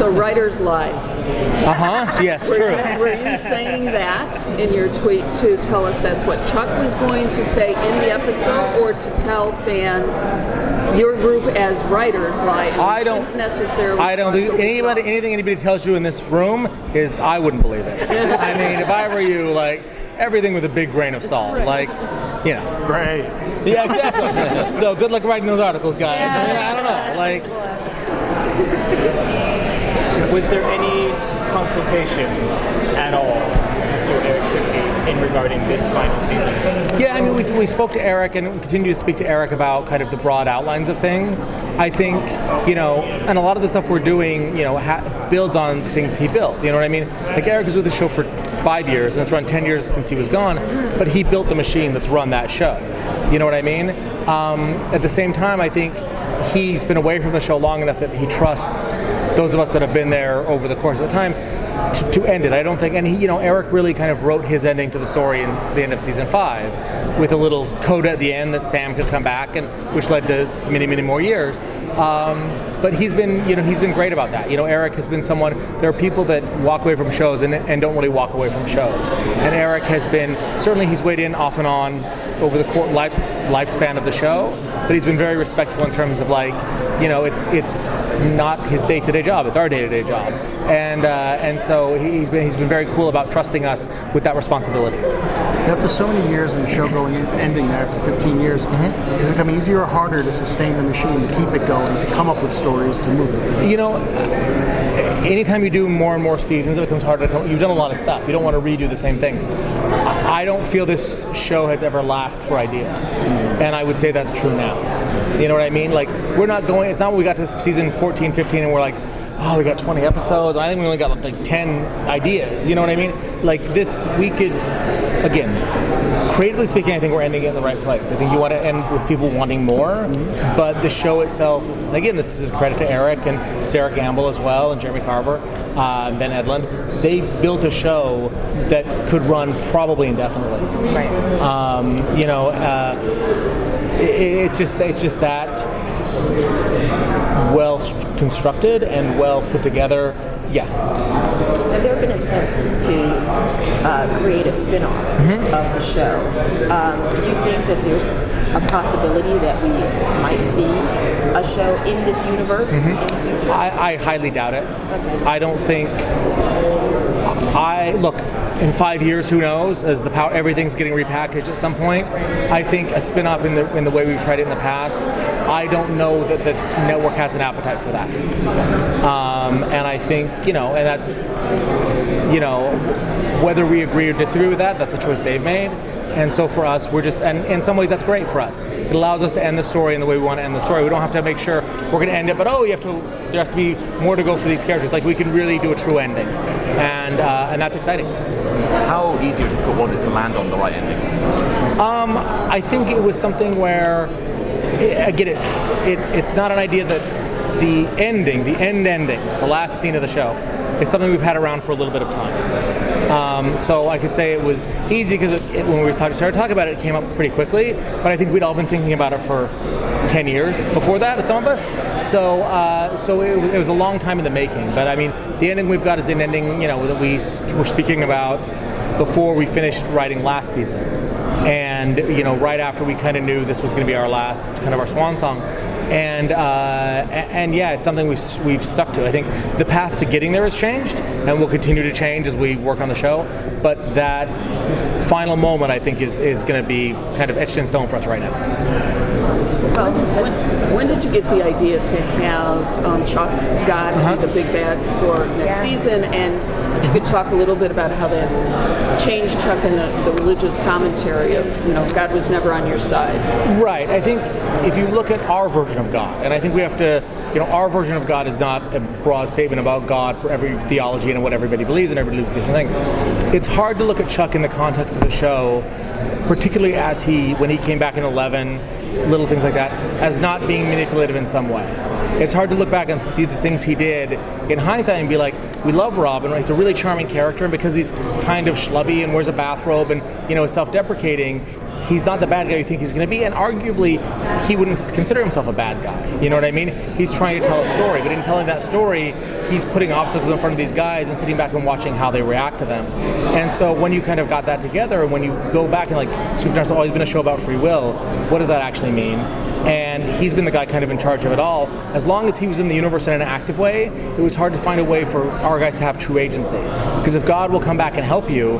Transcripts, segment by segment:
So writers lie. Yes, true. Were you saying that in your tweet to tell us that's what Chuck was going to say in the episode, or to tell fans your group as writers lie? And I don't think anything anybody tells you in this room is I wouldn't believe it. I mean, if I were you, like, everything with a big grain of salt, like, you know. Great. Yeah, exactly. So good luck writing those articles, guys. I mean, I don't know, like. Was there any consultation at all with Mr. Eric Kripke in regarding this final season? Yeah, I mean, we spoke to Eric, and we continue to speak to Eric about kind of the broad outlines of things. I think, you know, and a lot of the stuff we're doing, you know, builds on the things he built. You know what I mean? Like, Eric was with the show for 5 years, and it's run 10 years since he was gone, but he built the machine that's run that show. You know what I mean? At the same time, I think he's been away from the show long enough that he trusts those of us that have been there over the course of the time to end it. I don't think, and he, you know, Eric really kind of wrote his ending to the story in the end of season 5 with a little coda at the end that Sam could come back, and which led to many, many more years. But he's been great about that. You know, Eric has been someone, there are people that walk away from shows and don't really walk away from shows. And Eric has been, certainly he's weighed in off and on over the lifespan of the show, but he's been very respectful in terms of, like, you know, it's not his day-to-day job, it's our day-to-day job. And so he's been very cool about trusting us with that responsibility. After so many years in the show ending there after 15 years, is it becoming easier or harder to sustain the machine, to keep it going, to come up with stories, to move it? You know, anytime you do more and more seasons, it becomes harder. You've done a lot of stuff. You don't want to redo the same things. I don't feel this show has ever lacked for ideas, and I would say that's true now. You know what I mean? Like, we're not going, it's not when we got to season 14, 15, and we're like, oh, we got 20 episodes. I think we only got like 10 ideas. You know what I mean? Like, this, we could, again, creatively speaking, I think we're ending it in the right place. I think you want to end with people wanting more, but the show itself, and again, this is credit to Eric and Sarah Gamble as well, and Jeremy Carver, Ben Edlund. They built a show that could run probably indefinitely. Right. You know, it's just that well constructed and well put together. Yeah. And there have been attempts to create a spin-off of the show. Do you think that there's a possibility that we might see a show in this universe in the future? I highly doubt it. Okay. I don't think. Look, in 5 years, who knows? As everything's getting repackaged at some point. I think a spin-off in the way we've tried it in the past. I don't know that the network has an appetite for that. And I think, you know, and that's, you know, whether we agree or disagree with that, that's the choice they've made. And so for us, we're just, and in some ways that's great for us. It allows us to end the story in the way we want to end the story. We don't have to make sure we're going to end it, but there has to be more to go for these characters. Like, we can really do a true ending. And that's exciting. How easy or difficult was it to land on the right ending? I think it was something where, again, it's not an idea that the ending, the last scene of the show, is something we've had around for a little bit of time. So I could say it was easy because when we started talking about it, it came up pretty quickly. But I think we'd all been thinking about it for 10 years before that, some of us. So it was a long time in the making. But I mean, the ending we've got is an ending, you know, that we were speaking about before we finished writing last season. And, you know, right after we kind of knew this was going to be our last, kind of our swan song. And yeah, it's something we've stuck to. I think the path to getting there has changed, and will continue to change as we work on the show. But that final moment, I think, is going to be kind of etched in stone for us right now. Well, when did you get the idea to have Chuck God be the big bad for next season? And if you could talk a little bit about how that changed Chuck and the religious commentary of, you know, God was never on your side. Right. I think if you look at our version of God, and I think we have to, you know, our version of God is not a broad statement about God for every theology and what everybody believes, and everybody believes different things. It's hard to look at Chuck in the context of the show, particularly as when he came back in 11, little things like that, as not being manipulative in some way. It's hard to look back and see the things he did in hindsight and be like, we love Rob, and he's a really charming character, and because he's kind of schlubby and wears a bathrobe and, you know, is self-deprecating, he's not the bad guy you think he's going to be, and arguably he wouldn't consider himself a bad guy. You know what I mean? He's trying to tell a story, but in telling that story, he's putting obstacles in front of these guys and sitting back and watching how they react to them. And so when you kind of got that together, when you go back and like Supernatural always been a show about free will, what does that actually mean? And he's been the guy kind of in charge of it all. As long as he was in the universe in an active way, it was hard to find a way for our guys to have true agency. Because if God will come back and help you,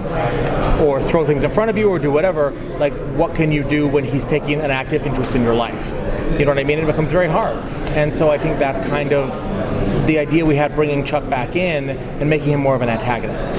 or throw things in front of you, or do whatever, like what can you do when he's taking an active interest in your life? You know what I mean? It becomes very hard. And so I think that's kind of the idea we had bringing Chuck back in and making him more of an antagonist.